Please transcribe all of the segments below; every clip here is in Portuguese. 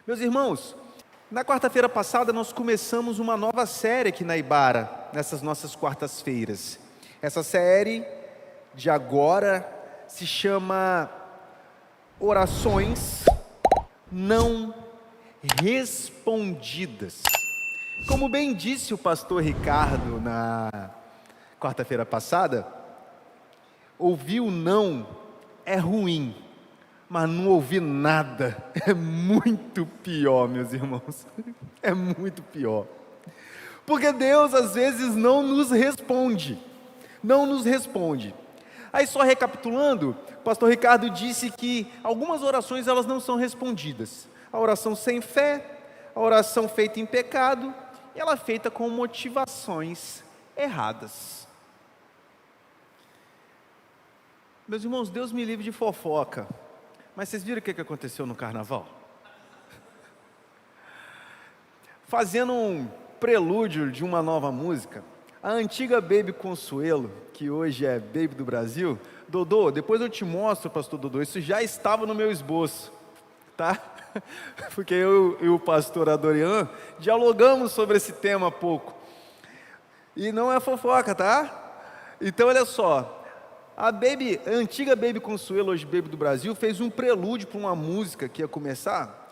Meus irmãos, na quarta-feira passada nós começamos uma nova série aqui na Ibara, nessas nossas quartas-feiras. Essa série de agora se chama Orações Não Respondidas. Como bem disse o pastor Ricardo na quarta-feira passada, ouvir o não é ruim, mas não ouvir nada é muito pior, meus irmãos. É muito pior. Porque Deus às vezes não nos responde. Não nos responde. Aí só recapitulando, o pastor Ricardo disse que algumas orações elas não são respondidas. A oração sem fé, a oração feita em pecado, e ela é feita com motivações erradas. Meus irmãos, Deus me livre de fofoca. Mas vocês viram o que aconteceu no carnaval? Fazendo um prelúdio de uma nova música, a antiga Baby Consuelo, que hoje é Baby do Brasil, Dodô, depois eu te mostro, pastor Dodô, isso já estava no meu esboço, tá? Porque eu e o pastor Adorian dialogamos sobre esse tema há pouco. E não é fofoca, tá? Então olha só. A antiga Baby Consuelo, hoje Baby do Brasil, fez um prelúdio para uma música que ia começar.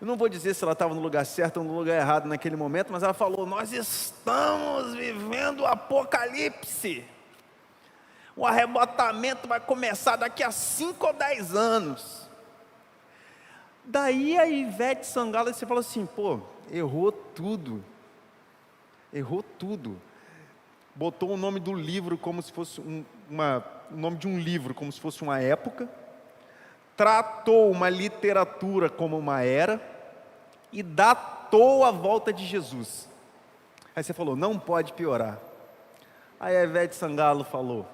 Eu não vou dizer se ela estava no lugar certo ou no lugar errado naquele momento, mas ela falou: nós estamos vivendo o apocalipse. O arrebatamento vai começar daqui a 5 ou 10 anos. Daí a Ivete Sangalo, você falou assim: pô, errou tudo. Errou tudo. Botou o nome do livro como se fosse o nome de um livro, como se fosse uma época, tratou uma literatura como uma era, e datou a volta de Jesus. Aí você falou: não pode piorar. Aí a Ivete Sangalo falou: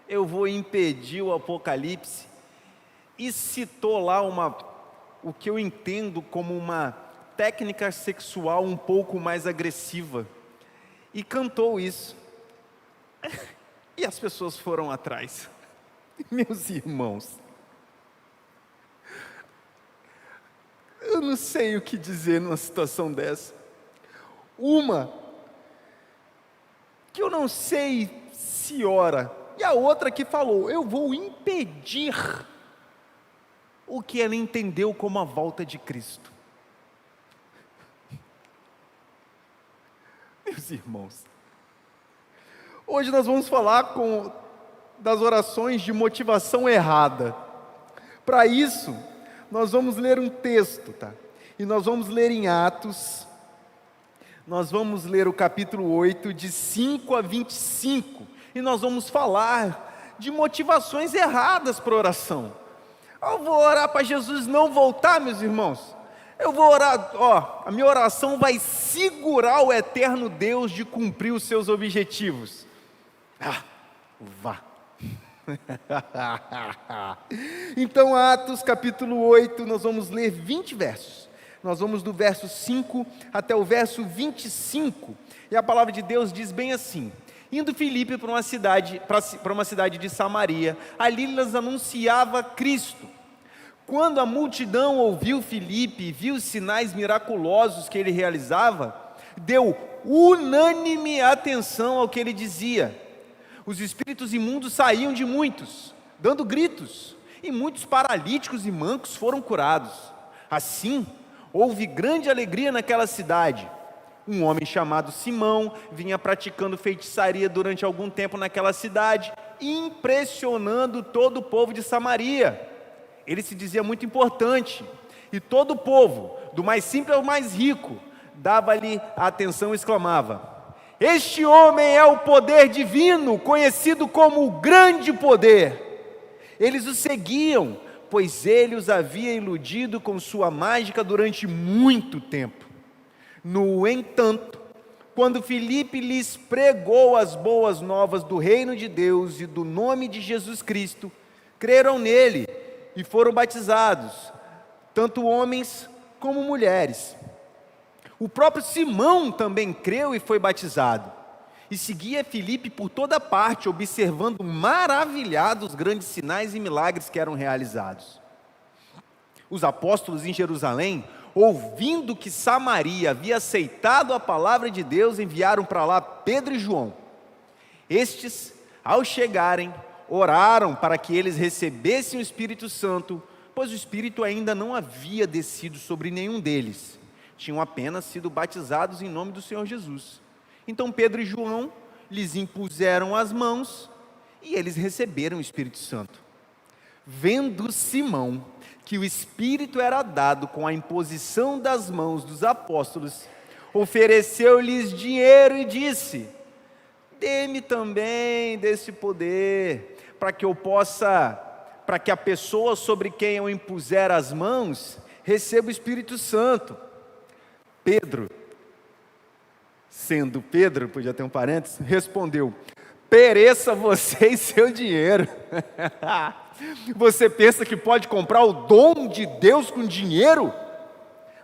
eu vou impedir o apocalipse, e citou lá o que eu entendo como uma técnica sexual um pouco mais agressiva, e cantou isso. E as pessoas foram atrás. Meus irmãos, eu não sei o que dizer numa situação dessa. Uma, que eu não sei se ora, e a outra que falou: eu vou impedir o que ela entendeu como a volta de Cristo. Meus irmãos, hoje nós vamos falar das orações de motivação errada. Para isso, nós vamos ler um texto, tá? E nós vamos ler em Atos, nós vamos ler o capítulo 8, de 5 a 25, e nós vamos falar de motivações erradas para oração. Eu vou orar para Jesus não voltar, meus irmãos. Eu vou orar, a minha oração vai segurar o eterno Deus de cumprir os seus objetivos. Vá. Então, Atos capítulo 8, nós vamos ler 20 versos. Nós vamos do verso 5 até o verso 25. E a palavra de Deus diz bem assim: indo Filipe para uma cidade de Samaria, ali lhes anunciava Cristo. Quando a multidão ouviu Filipe e viu os sinais miraculosos que ele realizava, deu unânime atenção ao que ele dizia. Os espíritos imundos saíam de muitos, dando gritos, e muitos paralíticos e mancos foram curados. Assim, houve grande alegria naquela cidade. Um homem chamado Simão vinha praticando feitiçaria durante algum tempo naquela cidade, impressionando todo o povo de Samaria. Ele se dizia muito importante, e todo o povo, do mais simples ao mais rico, dava-lhe a atenção e exclamava: este homem é o poder divino, conhecido como o grande poder. Eles o seguiam, pois ele os havia iludido com sua mágica durante muito tempo. No entanto, quando Filipe lhes pregou as boas novas do reino de Deus e do nome de Jesus Cristo, creram nele e foram batizados, tanto homens como mulheres. O próprio Simão também creu e foi batizado, e seguia Filipe por toda parte, observando maravilhado os grandes sinais e milagres que eram realizados. Os apóstolos em Jerusalém ouvindo que Samaria havia aceitado a palavra de Deus, enviaram para lá Pedro e João. Estes, ao chegarem, oraram para que eles recebessem o Espírito Santo, pois o Espírito ainda não havia descido sobre nenhum deles. Tinham apenas sido batizados em nome do Senhor Jesus. Então Pedro e João lhes impuseram as mãos e eles receberam o Espírito Santo. Vendo Simão que o Espírito era dado com a imposição das mãos dos apóstolos, ofereceu-lhes dinheiro e disse: dê-me também desse poder, para que a pessoa sobre quem eu impuser as mãos, receba o Espírito Santo. Pedro, sendo Pedro, podia ter um parênteses, respondeu: pereça você e seu dinheiro. Você pensa que pode comprar o dom de Deus com dinheiro?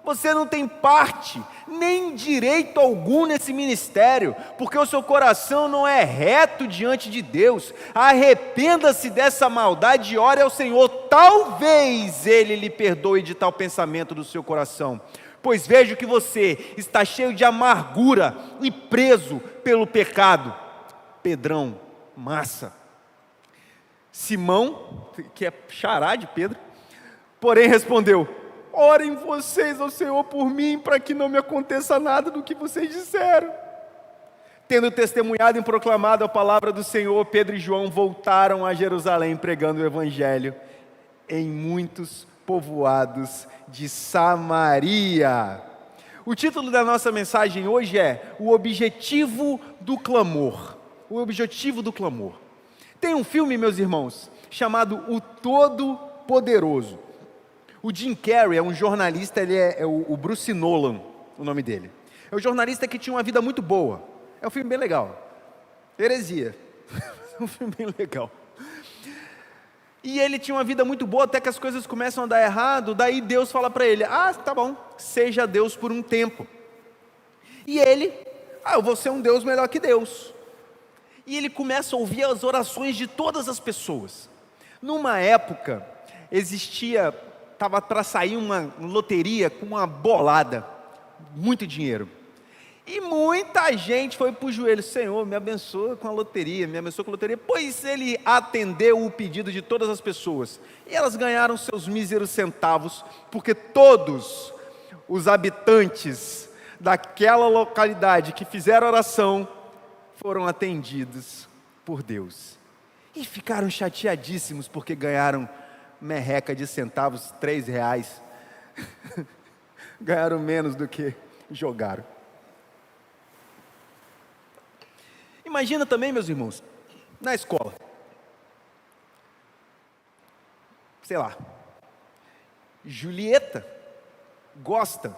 Você não tem parte, nem direito algum nesse ministério, porque o seu coração não é reto diante de Deus. Arrependa-se dessa maldade e ore ao Senhor, talvez Ele lhe perdoe de tal pensamento do seu coração. Pois vejo que você está cheio de amargura e preso pelo pecado. Pedrão, massa. Simão, que é xará de Pedro, porém respondeu: orem vocês ao Senhor por mim, para que não me aconteça nada do que vocês disseram. Tendo testemunhado e proclamado a palavra do Senhor, Pedro e João voltaram a Jerusalém, pregando o Evangelho em muitos povoados de Samaria. O título da nossa mensagem hoje é O Objetivo do Clamor. O objetivo do clamor. Tem um filme, meus irmãos, chamado O Todo-Poderoso. O Jim Carrey é um jornalista, ele é o Bruce Nolan, o nome dele. É um jornalista que tinha uma vida muito boa. É um filme bem legal. Heresia. É um filme bem legal. E ele tinha uma vida muito boa, até que as coisas começam a dar errado, daí Deus fala para ele: tá bom, seja Deus por um tempo. E ele: eu vou ser um Deus melhor que Deus. E ele começa a ouvir as orações de todas as pessoas. Numa época, estava para sair uma loteria com uma bolada, muito dinheiro. E muita gente foi para o joelho: Senhor, me abençoa com a loteria, me abençoa com a loteria. Pois ele atendeu o pedido de todas as pessoas. E elas ganharam seus míseros centavos, porque todos os habitantes daquela localidade que fizeram oração foram atendidos por Deus. E ficaram chateadíssimos porque ganharam merreca de centavos, R$3. Ganharam menos do que jogaram. Imagina também, meus irmãos, na escola. Sei lá, Julieta gosta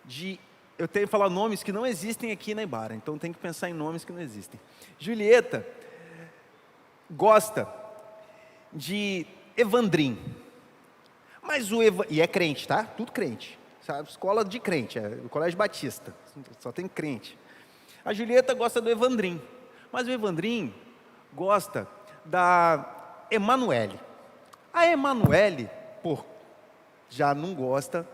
de... Eu tenho que falar nomes que não existem aqui na Ibara, então tem que pensar em nomes que não existem. Julieta gosta de Evandrim. E é crente, tá? Tudo crente. Sabe? Escola de crente, é o Colégio Batista. Só tem crente. A Julieta gosta do Evandrim. Mas o Evandrim gosta da Emanuele. A Emanuele, já não gosta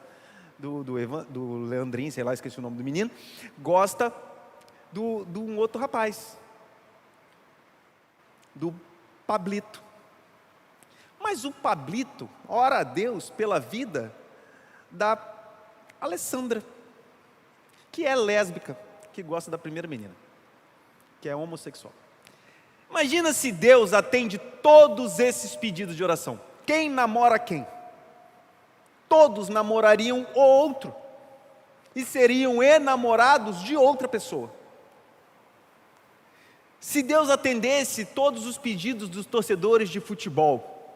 do Leandrinho, sei lá, esqueci o nome do menino, gosta de um outro rapaz, do Pablito. Mas o Pablito ora a Deus pela vida da Alessandra, que é lésbica, que gosta da primeira menina, que é homossexual. Imagina se Deus atende todos esses pedidos de oração. Quem namora quem? Todos namorariam o outro e seriam enamorados de outra pessoa. Se Deus atendesse todos os pedidos dos torcedores de futebol,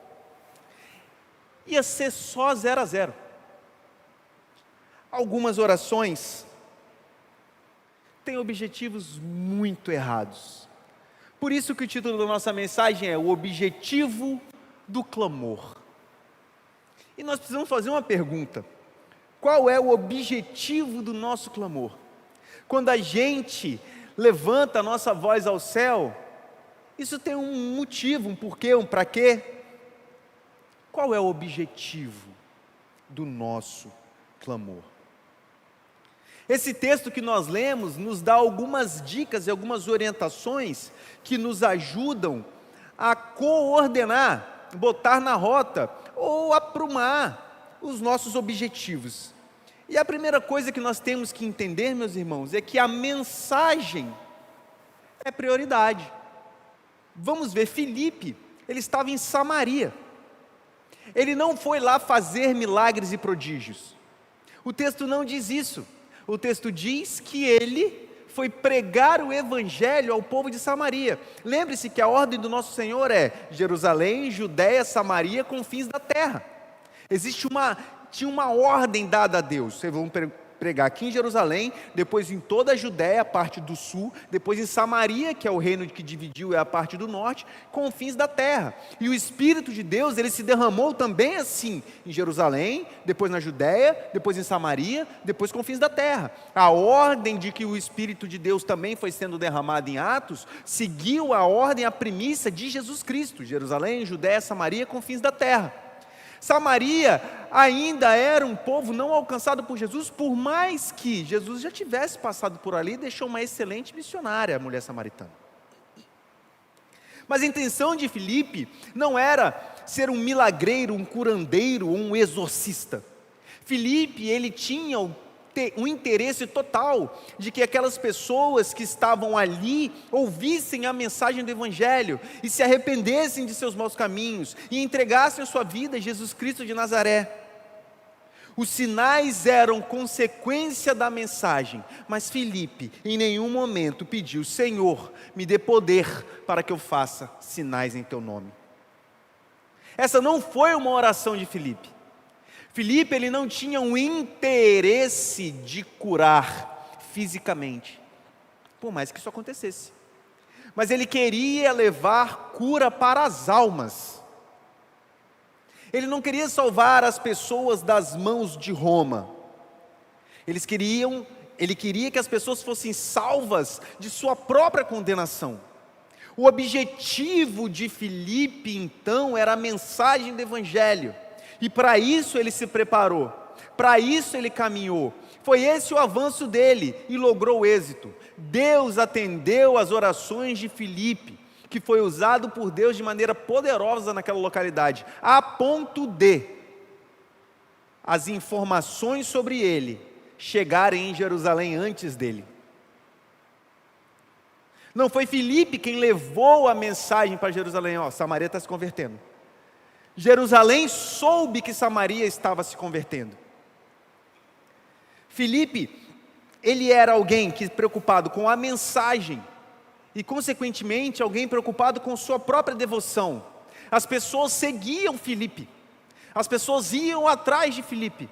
ia ser só 0-0. Algumas orações têm objetivos muito errados. Por isso que o título da nossa mensagem é O Objetivo do Clamor. E nós precisamos fazer uma pergunta: qual é o objetivo do nosso clamor? Quando a gente levanta a nossa voz ao céu, isso tem um motivo, um porquê, um para quê? Qual é o objetivo do nosso clamor. Esse texto que nós lemos nos dá algumas dicas e algumas orientações que nos ajudam a coordenar, botar na rota ou aprumar os nossos objetivos. E a primeira coisa que nós temos que entender, meus irmãos, é que a mensagem é prioridade. Vamos ver, Filipe, ele estava em Samaria. Ele não foi lá fazer milagres e prodígios. O texto não diz isso. O texto diz que ele foi pregar o evangelho ao povo de Samaria. Lembre-se que a ordem do nosso Senhor é Jerusalém, Judéia, Samaria, confins da terra. Tinha uma ordem dada a Deus. Vocês vão pregar aqui em Jerusalém, depois em toda a Judéia, a parte do sul, depois em Samaria, que é o reino que dividiu, é a parte do norte, confins da terra. E o Espírito de Deus, ele se derramou também assim, em Jerusalém, depois na Judéia, depois em Samaria, depois confins da terra. A ordem de que o Espírito de Deus também foi sendo derramado em Atos, seguiu a ordem, a premissa de Jesus Cristo, Jerusalém, Judéia, Samaria, confins da terra. Samaria ainda era um povo não alcançado por Jesus, por mais que Jesus já tivesse passado por ali e deixou uma excelente missionária, a mulher samaritana. Mas a intenção de Filipe não era ser um milagreiro, um curandeiro ou um exorcista. Filipe, ele tinha um interesse total de que aquelas pessoas que estavam ali ouvissem a mensagem do Evangelho e se arrependessem de seus maus caminhos e entregassem a sua vida a Jesus Cristo de Nazaré. Os sinais eram consequência da mensagem, mas Filipe em nenhum momento pediu: Senhor, me dê poder para que eu faça sinais em teu nome. Essa não foi uma oração de Filipe. Filipe, ele não tinha um interesse de curar fisicamente, por mais que isso acontecesse, mas ele queria levar cura para as almas. Ele não queria salvar as pessoas das mãos de Roma. Ele queria que as pessoas fossem salvas de sua própria condenação. O objetivo de Filipe, então, era a mensagem do Evangelho. E para isso ele se preparou, para isso ele caminhou. Foi esse o avanço dele e logrou êxito. Deus atendeu às orações de Filipe, que foi usado por Deus de maneira poderosa naquela localidade, a ponto de as informações sobre ele chegarem em Jerusalém antes dele. Não foi Filipe quem levou a mensagem para Jerusalém: Samaria está se convertendo. Jerusalém soube que Samaria estava se convertendo. Filipe, ele era alguém que preocupado com a mensagem e consequentemente alguém preocupado com sua própria devoção. As pessoas seguiam Filipe, as pessoas iam atrás de Filipe.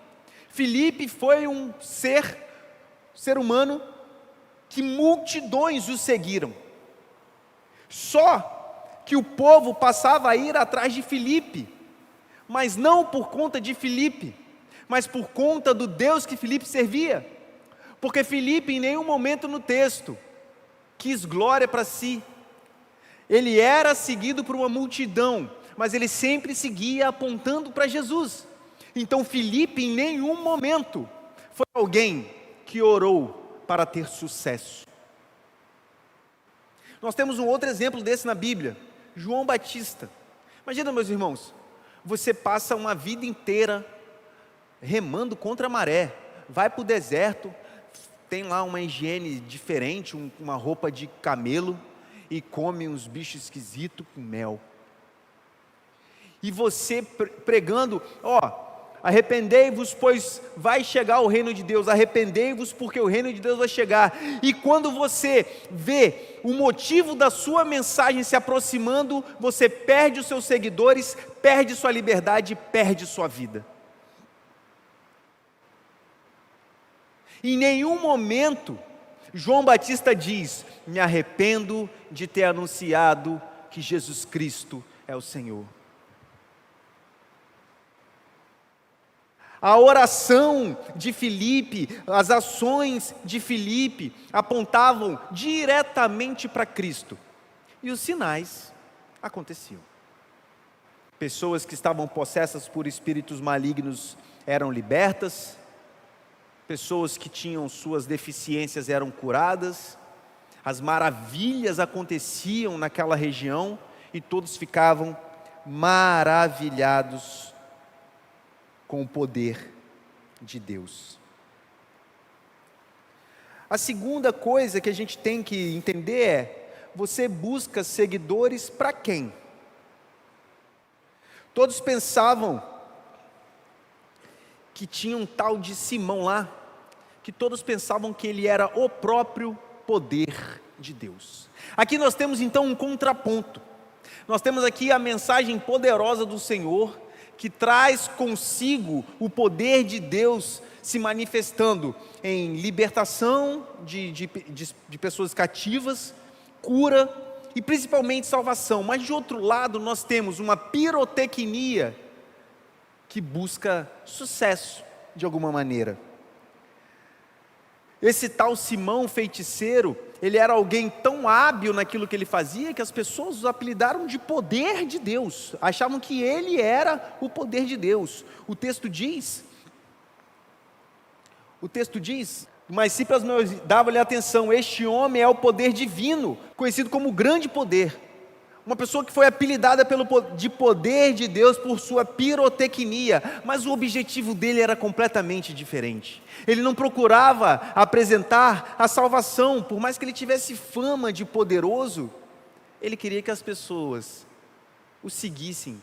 Filipe foi um ser humano que multidões o seguiram. Só que o povo passava a ir atrás de Filipe, mas não por conta de Filipe, mas por conta do Deus que Filipe servia, porque Filipe em nenhum momento no texto quis glória para si. Ele era seguido por uma multidão, mas ele sempre seguia apontando para Jesus. Então Filipe em nenhum momento foi alguém que orou para ter sucesso. Nós temos um outro exemplo desse na Bíblia, João Batista. Imagina, meus irmãos, você passa uma vida inteira remando contra a maré, vai para o deserto, tem lá uma higiene diferente, uma roupa de camelo, e come uns bichos esquisitos com mel. E você pregando, arrependei-vos, pois vai chegar o reino de Deus, arrependei-vos porque o reino de Deus vai chegar. E quando você vê o motivo da sua mensagem se aproximando, você perde os seus seguidores, perde sua liberdade, perde sua vida. Em nenhum momento João Batista diz: me arrependo de ter anunciado que Jesus Cristo é o Senhor. A oração de Filipe, as ações de Filipe apontavam diretamente para Cristo. E os sinais aconteciam. Pessoas que estavam possessas por espíritos malignos eram libertas, pessoas que tinham suas deficiências eram curadas, as maravilhas aconteciam naquela região e todos ficavam maravilhados com o poder de Deus. A segunda coisa que a gente tem que entender é: você busca seguidores para quem? Todos pensavam que tinha um tal de Simão lá, que todos pensavam que ele era o próprio poder de Deus. Aqui nós temos então um contraponto. Nós temos aqui a mensagem poderosa do Senhor, que traz consigo o poder de Deus se manifestando em libertação de pessoas cativas, cura e principalmente salvação. Mas de outro lado nós temos uma pirotecnia que busca sucesso de alguma maneira. Esse tal Simão feiticeiro, ele era alguém tão hábil naquilo que ele fazia, que as pessoas o apelidaram de poder de Deus, achavam que ele era o poder de Deus. O texto diz, mas Cíprias dava-lhe atenção: este homem é o poder divino, conhecido como grande poder. Uma pessoa que foi apelidada de poder de Deus por sua pirotecnia, mas o objetivo dele era completamente diferente. Ele não procurava apresentar a salvação, por mais que ele tivesse fama de poderoso, ele queria que as pessoas o seguissem,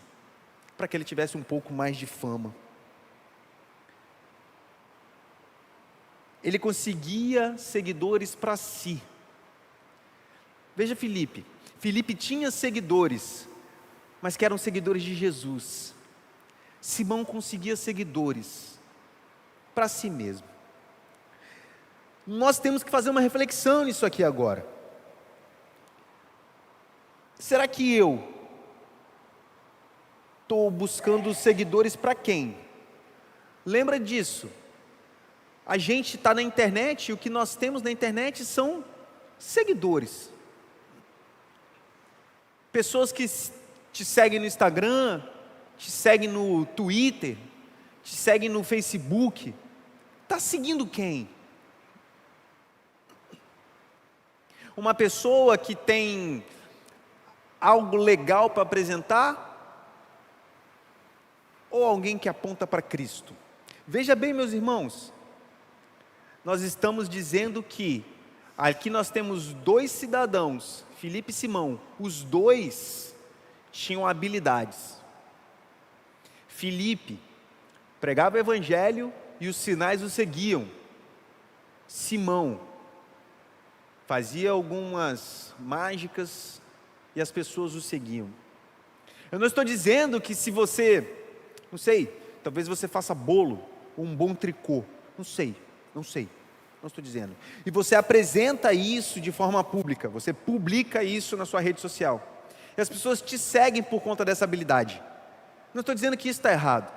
para que ele tivesse um pouco mais de fama. Ele conseguia seguidores para si. Veja Filipe tinha seguidores, mas que eram seguidores de Jesus. Simão conseguia seguidores para si mesmo. Nós temos que fazer uma reflexão nisso aqui agora. Será que eu estou buscando seguidores para quem? Lembra disso. A gente está na internet e o que nós temos na internet são seguidores. Pessoas que te seguem no Instagram, te seguem no Twitter, te seguem no Facebook. Está seguindo quem? Uma pessoa que tem algo legal para apresentar? Ou alguém que aponta para Cristo? Veja bem, meus irmãos, nós estamos dizendo que aqui nós temos dois cidadãos, Filipe e Simão. Os dois tinham habilidades. Filipe pregava o evangelho e os sinais o seguiam. Simão fazia algumas mágicas e as pessoas o seguiam. Eu não estou dizendo que se você, não sei, talvez você faça bolo ou um bom tricô, não sei, não estou dizendo. E você apresenta isso de forma pública, você publica isso na sua rede social. E as pessoas te seguem por conta dessa habilidade. Não estou dizendo que isso está errado.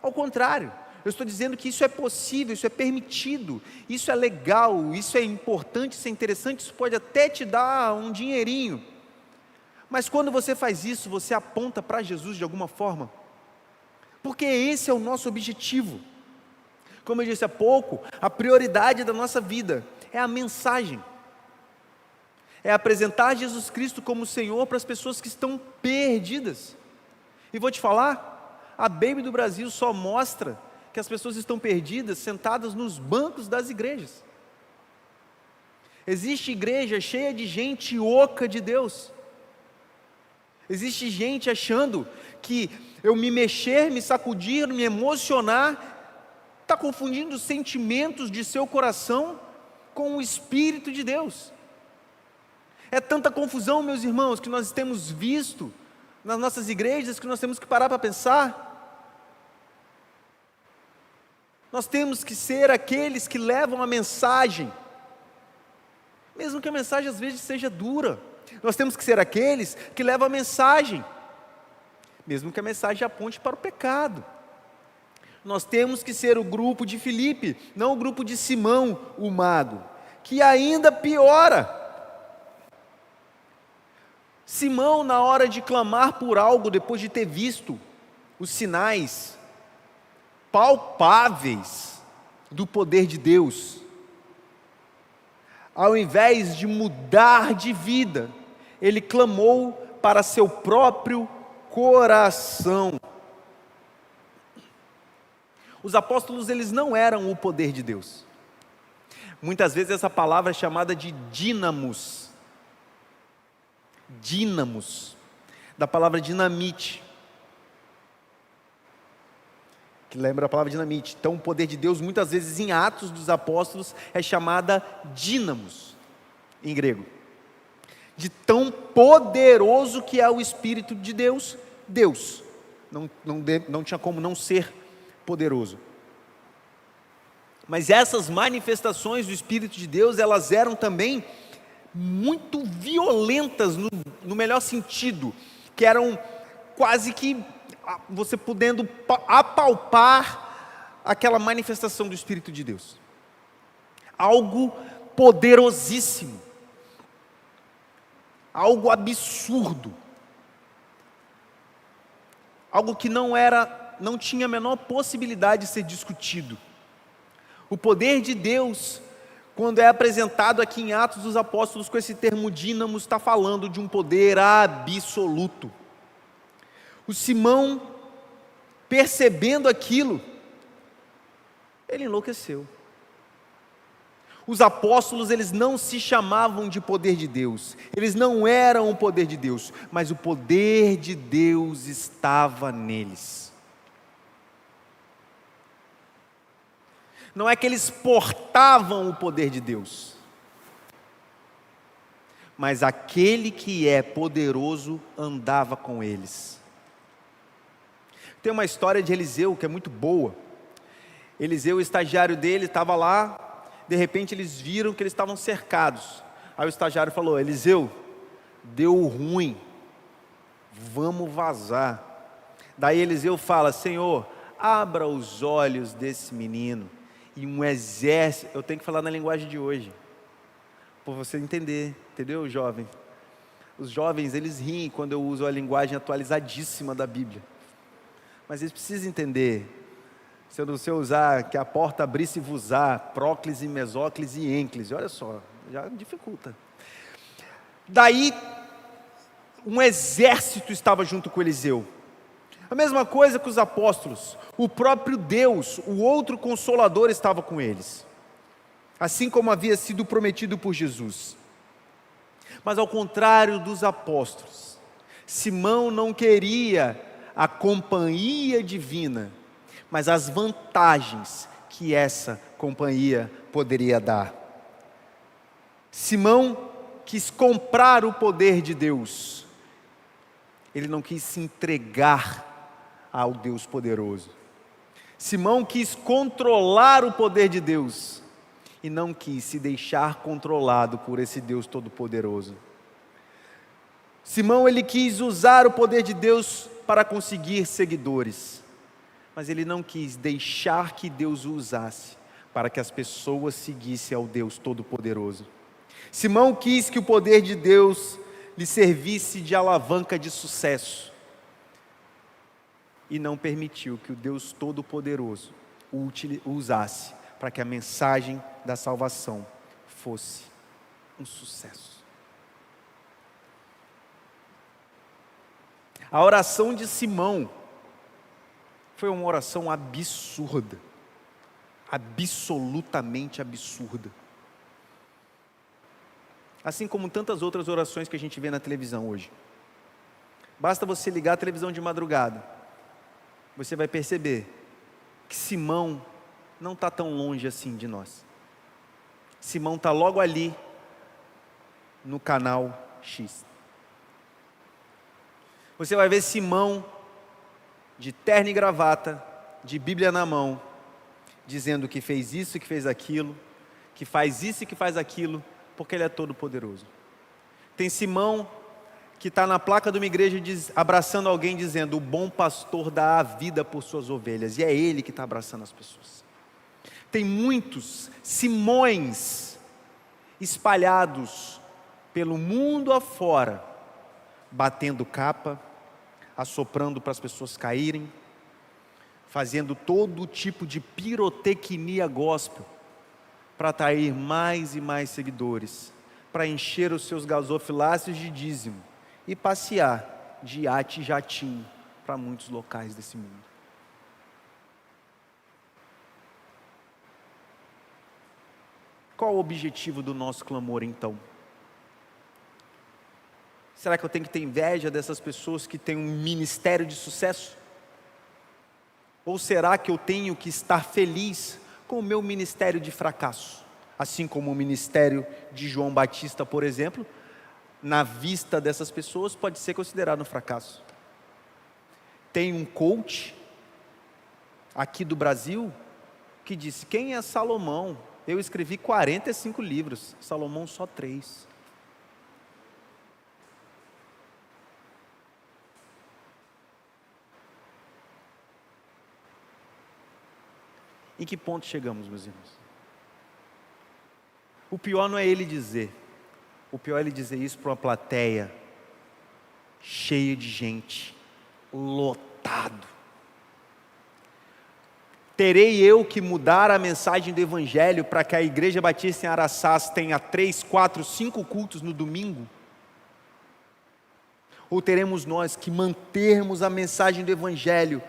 Ao contrário, eu estou dizendo que isso é possível, isso é permitido, isso é legal, isso é importante, isso é interessante, isso pode até te dar um dinheirinho. Mas quando você faz isso, você aponta para Jesus de alguma forma. Porque esse é o nosso objetivo. Como eu disse há pouco, a prioridade da nossa vida é a mensagem. É apresentar Jesus Cristo como Senhor para as pessoas que estão perdidas. E vou te falar, a Baby do Brasil só mostra que as pessoas estão perdidas sentadas nos bancos das igrejas. Existe igreja cheia de gente oca de Deus. Existe gente achando que eu me mexer, me sacudir, me emocionar, está confundindo os sentimentos de seu coração com o Espírito de Deus. É tanta confusão, meus irmãos, que nós temos visto nas nossas igrejas, que nós temos que parar para pensar. Nós temos que ser aqueles que levam a mensagem, mesmo que a mensagem às vezes seja dura. Nós temos que ser aqueles que levam a mensagem, mesmo que a mensagem aponte para o pecado. Nós temos que ser o grupo de Filipe, não o grupo de Simão, o mago, que ainda piora. Simão, na hora de clamar por algo, depois de ter visto os sinais palpáveis, do poder de Deus, ao invés de mudar de vida, ele clamou para seu próprio coração. Os apóstolos, eles não eram o poder de Deus. Muitas vezes essa palavra é chamada de dínamos. Dínamos, da palavra dinamite, que lembra a palavra dinamite. Então o poder de Deus, muitas vezes em Atos dos Apóstolos, é chamada dínamos, em grego. De tão poderoso que é o Espírito de Deus, Deus. Não tinha como não ser poderoso. Mas essas manifestações do Espírito de Deus, elas eram também muito violentas, no melhor sentido, que eram quase que você podendo apalpar aquela manifestação do Espírito de Deus. Algo poderosíssimo, algo absurdo, algo que não tinha a menor possibilidade de ser discutido. O poder de Deus, quando é apresentado aqui em Atos dos Apóstolos com esse termo dínamos, está falando de um poder absoluto. O Simão, percebendo aquilo, ele enlouqueceu. Os apóstolos, eles não se chamavam de poder de Deus, eles não eram o poder de Deus, mas o poder de Deus estava neles. Não é que eles portavam o poder de Deus, mas aquele que é poderoso andava com eles. Tem uma história de Eliseu que é muito boa. Eliseu, o estagiário dele, estava lá, de repente eles viram que eles estavam cercados. Aí o estagiário falou: Eliseu, deu ruim, vamos vazar. Daí Eliseu fala: Senhor, abra os olhos desse menino. E um exército, eu tenho que falar na linguagem de hoje, para você entender, entendeu, jovem? Os jovens, eles riem quando eu uso a linguagem atualizadíssima da Bíblia, mas eles precisam entender. Se eu usar que a porta abrisse e vos-á, próclise, mesóclise e ênclise, olha só, já dificulta. Daí, um exército estava junto com Eliseu. A mesma coisa que os apóstolos, o próprio Deus, o outro Consolador, estava com eles, assim como havia sido prometido por Jesus. Mas ao contrário dos apóstolos, Simão não queria a companhia divina, mas as vantagens que essa companhia poderia dar. Simão quis comprar o poder de Deus, ele não quis se entregar ao Deus poderoso. Simão quis controlar o poder de Deus e não quis se deixar controlado por esse Deus todo-poderoso. Simão, ele quis usar o poder de Deus para conseguir seguidores, mas ele não quis deixar que Deus o usasse para que as pessoas seguissem ao Deus todo-poderoso. Simão quis que o poder de Deus lhe servisse de alavanca de sucesso, e não permitiu que o Deus Todo-Poderoso o usasse para que a mensagem da salvação fosse um sucesso. A oração de Simão foi uma oração absurda, absolutamente absurda. Assim como tantas outras orações que a gente vê na televisão hoje. Basta você ligar a televisão de madrugada, você vai perceber que Simão não está tão longe assim de nós. Simão está logo ali no canal X. Você vai ver Simão de terno e gravata, de Bíblia na mão, dizendo que fez isso, que fez aquilo, que faz isso e que faz aquilo, porque ele é todo poderoso. Tem Simão que está na placa de uma igreja abraçando alguém, dizendo: o bom pastor dá a vida por suas ovelhas, e é ele que está abraçando as pessoas. Tem muitos Simões espalhados pelo mundo afora, batendo capa, assoprando para as pessoas caírem, fazendo todo tipo de pirotecnia gospel, para atrair mais e mais seguidores, para encher os seus gasofiláceos de dízimo e passear de iate e jatinho para muitos locais desse mundo. Qual o objetivo do nosso clamor então? Será que eu tenho que ter inveja dessas pessoas que têm um ministério de sucesso? Ou será que eu tenho que estar feliz com o meu ministério de fracasso? Assim como o ministério de João Batista, por exemplo, na vista dessas pessoas pode ser considerado um fracasso. Tem um coach aqui do Brasil que disse: quem é Salomão? Eu escrevi 45 livros, Salomão só 3. Em que ponto chegamos, meus irmãos? O pior não é ele dizer, o pior é ele dizer isso para uma plateia cheia de gente, lotado. Terei eu que mudar a mensagem do Evangelho para que a Igreja Batista em Araçás tenha 3, 4, 5 cultos no domingo? Ou teremos nós que mantermos a mensagem do Evangelho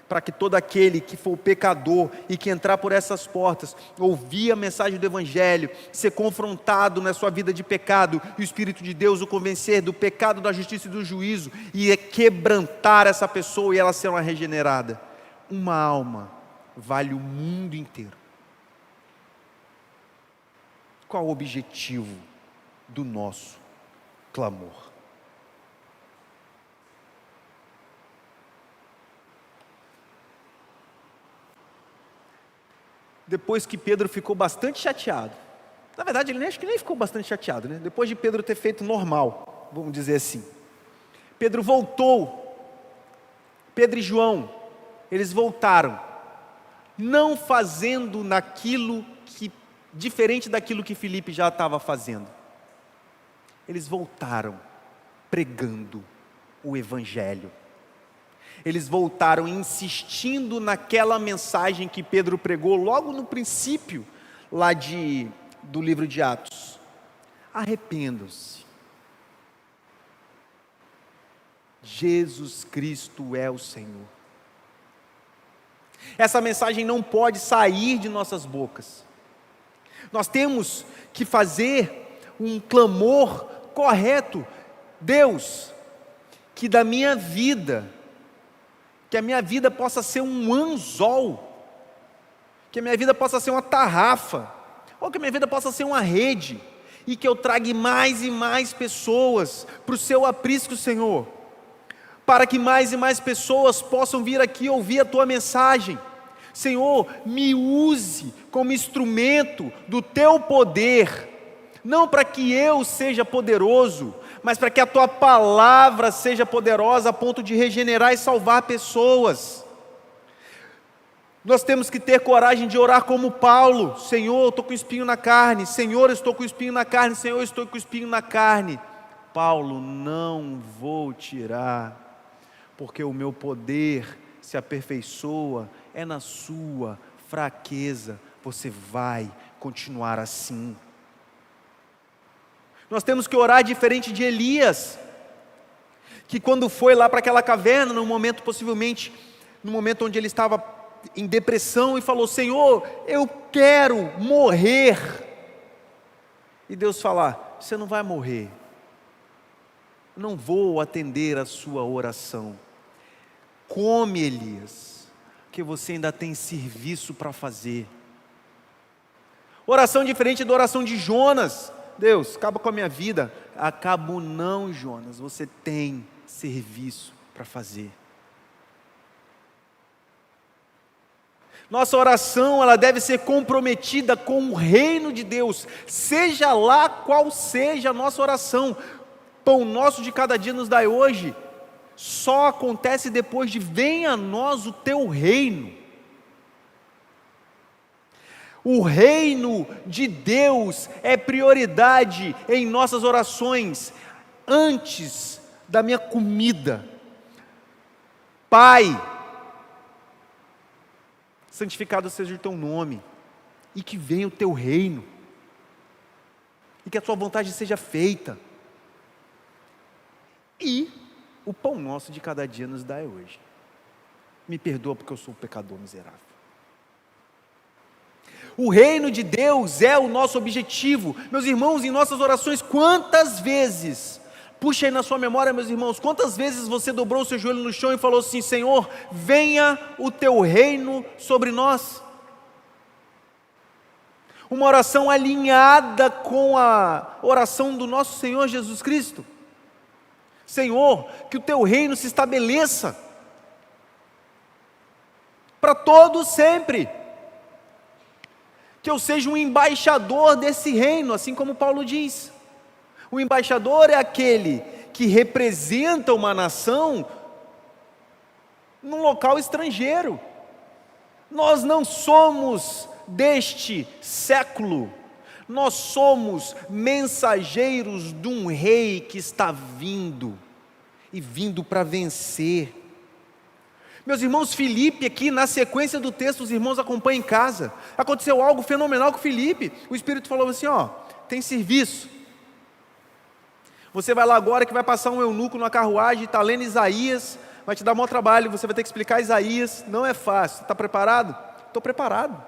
para que todo aquele que for pecador e que entrar por essas portas, ouvir a mensagem do Evangelho, ser confrontado na sua vida de pecado, e o Espírito de Deus o convencer do pecado, da justiça e do juízo, e quebrantar essa pessoa e ela ser uma regenerada? Uma alma vale o mundo inteiro. Qual o objetivo do nosso clamor? Depois que Pedro ficou bastante chateado, na verdade ele acho que nem ficou bastante chateado, né? Depois de Pedro ter feito normal, vamos dizer assim, Pedro voltou, Pedro e João, eles voltaram, não fazendo diferente daquilo que Filipe já estava fazendo. Eles voltaram pregando o Evangelho. Eles voltaram insistindo naquela mensagem que Pedro pregou logo no princípio lá do livro de Atos. Arrependam-se. Jesus Cristo é o Senhor. Essa mensagem não pode sair de nossas bocas. Nós temos que fazer um clamor correto. Deus, que da minha vida, que a minha vida possa ser um anzol, que a minha vida possa ser uma tarrafa, ou que a minha vida possa ser uma rede, e que eu traga mais e mais pessoas para o seu aprisco, Senhor, para que mais e mais pessoas possam vir aqui ouvir a tua mensagem. Senhor, me use como instrumento do teu poder, não para que eu seja poderoso, mas para que a tua palavra seja poderosa a ponto de regenerar e salvar pessoas. Nós temos que ter coragem de orar como Paulo: Senhor, eu estou com espinho na carne, Senhor, eu estou com espinho na carne, Senhor, eu estou com espinho na carne. Paulo, não vou tirar, porque o meu poder se aperfeiçoa é na sua fraqueza. Você vai continuar assim. Nós temos que orar diferente de Elias, que quando foi lá para aquela caverna, no momento onde ele estava em depressão, e falou: Senhor, eu quero morrer. E Deus fala: você não vai morrer, não vou atender a sua oração. Come, Elias, que você ainda tem serviço para fazer. Oração diferente da oração de Jonas: Deus, acaba com a minha vida. Acabo não, Jonas, você tem serviço para fazer. Nossa oração, ela deve ser comprometida com o reino de Deus, seja lá qual seja a nossa oração. Pão nosso de cada dia nos dai hoje, só acontece depois de: venha a nós o teu reino. O reino de Deus é prioridade em nossas orações, antes da minha comida. Pai, santificado seja o teu nome, e que venha o teu reino, e que a tua vontade seja feita, e o pão nosso de cada dia nos dai hoje. Me perdoa porque eu sou um pecador miserável. O reino de Deus é o nosso objetivo. Meus irmãos, em nossas orações, quantas vezes, puxa aí na sua memória, meus irmãos, quantas vezes você dobrou o seu joelho no chão e falou assim: Senhor, venha o teu reino sobre nós? Uma oração alinhada com a oração do nosso Senhor Jesus Cristo. Senhor, que o teu reino se estabeleça para todos sempre, que eu seja um embaixador desse reino, assim como Paulo diz. O embaixador é aquele que representa uma nação num local estrangeiro. Nós não somos deste século, nós somos mensageiros de um rei que está vindo, e vindo para vencer. Meus irmãos, Filipe aqui, na sequência do texto, os irmãos acompanham em casa, aconteceu algo fenomenal com Filipe. O Espírito falou assim: ó, tem serviço, você vai lá agora que vai passar um eunuco numa carruagem, está lendo Isaías, vai te dar maior trabalho, você vai ter que explicar Isaías, não é fácil. Está preparado? Estou preparado,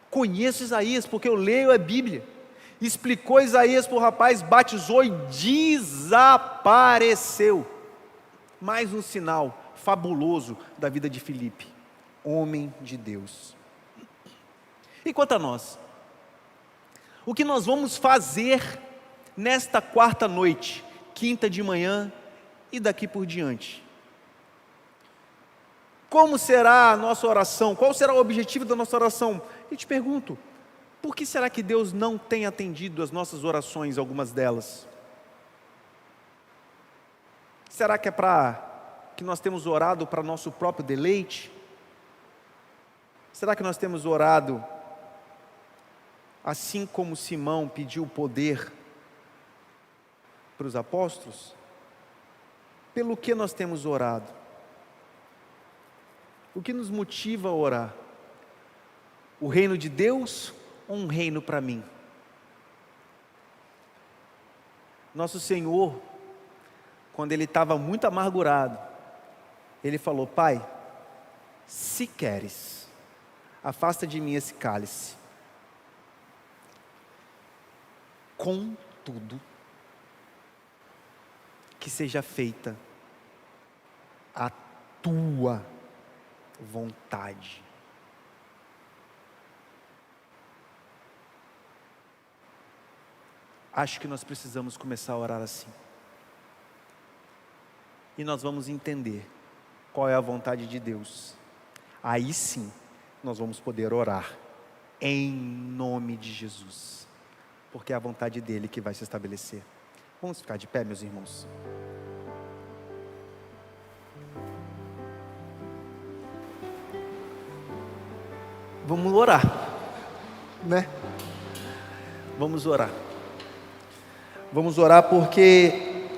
conheço Isaías, porque eu leio a Bíblia. Explicou Isaías para o rapaz, batizou e desapareceu. Mais um sinal fabuloso da vida de Filipe, homem de Deus. E quanto a nós, o que nós vamos fazer nesta quarta noite, quinta de manhã e daqui por diante? Como será a nossa oração? Qual será o objetivo da nossa oração? Eu te pergunto, por que será que Deus não tem atendido as nossas orações, algumas delas? Será que é para que nós temos orado para nosso próprio deleite? Será que nós temos orado assim como Simão pediu poder para os apóstolos? Pelo que nós temos orado? O que nos motiva a orar? O reino de Deus ou um reino para mim? Nosso Senhor, quando Ele estava muito amargurado, Ele falou: Pai, se queres, afasta de mim esse cálice. Contudo, que seja feita a tua vontade. Acho que nós precisamos começar a orar assim. E nós vamos entender qual é a vontade de Deus. Aí sim, nós vamos poder orar em nome de Jesus, porque é a vontade dele que vai se estabelecer. Vamos ficar de pé, meus irmãos. Vamos orar, né? Vamos orar. Vamos orar porque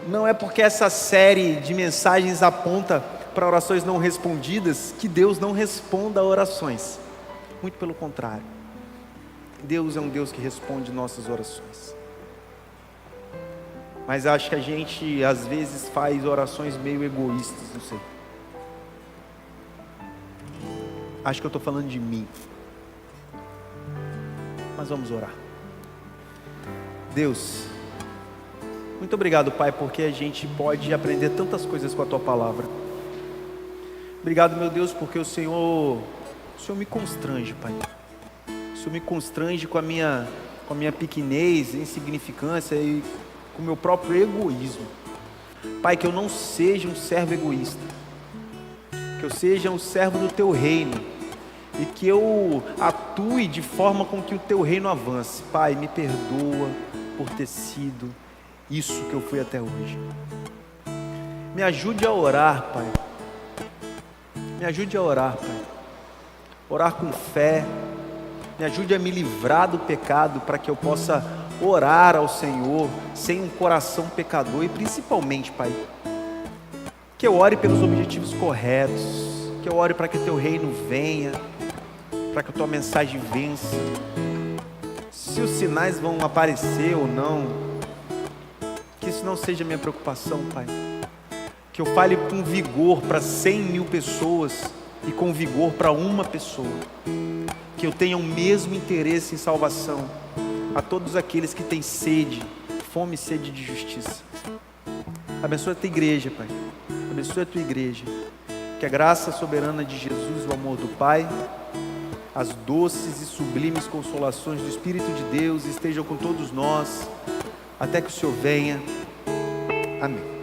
não é porque essa série de mensagens aponta para orações não respondidas que Deus não responda a orações. Muito pelo contrário. Deus é um Deus que responde nossas orações. Mas acho que a gente às vezes faz orações meio egoístas, não sei. Acho que eu estou falando de mim. Mas vamos orar. Deus, muito obrigado, Pai, porque a gente pode aprender tantas coisas com a Tua Palavra. Obrigado, meu Deus, porque o Senhor me constrange, Pai. O Senhor me constrange com a minha pequenez, insignificância e com o meu próprio egoísmo. Pai, que eu não seja um servo egoísta, que eu seja um servo do Teu reino, e que eu atue de forma com que o Teu reino avance. Pai, me perdoa por ter sido isso que eu fui até hoje. Me ajude a orar, Pai. Me ajude a orar, Pai. Orar com fé. Me ajude a me livrar do pecado, para que eu possa orar ao Senhor sem um coração pecador. E principalmente, Pai, que eu ore pelos objetivos corretos, que eu ore para que teu reino venha, para que a tua mensagem vença. Se os sinais vão aparecer ou não, que isso não seja minha preocupação, Pai. Que eu fale com vigor para 100.000 pessoas e com vigor para uma pessoa. Que eu tenha o mesmo interesse em salvação a todos aqueles que têm sede, fome e sede de justiça. Abençoa a tua igreja, Pai. Abençoa a tua igreja. Que a graça soberana de Jesus, o amor do Pai, as doces e sublimes consolações do Espírito de Deus estejam com todos nós, até que o Senhor venha. Amém.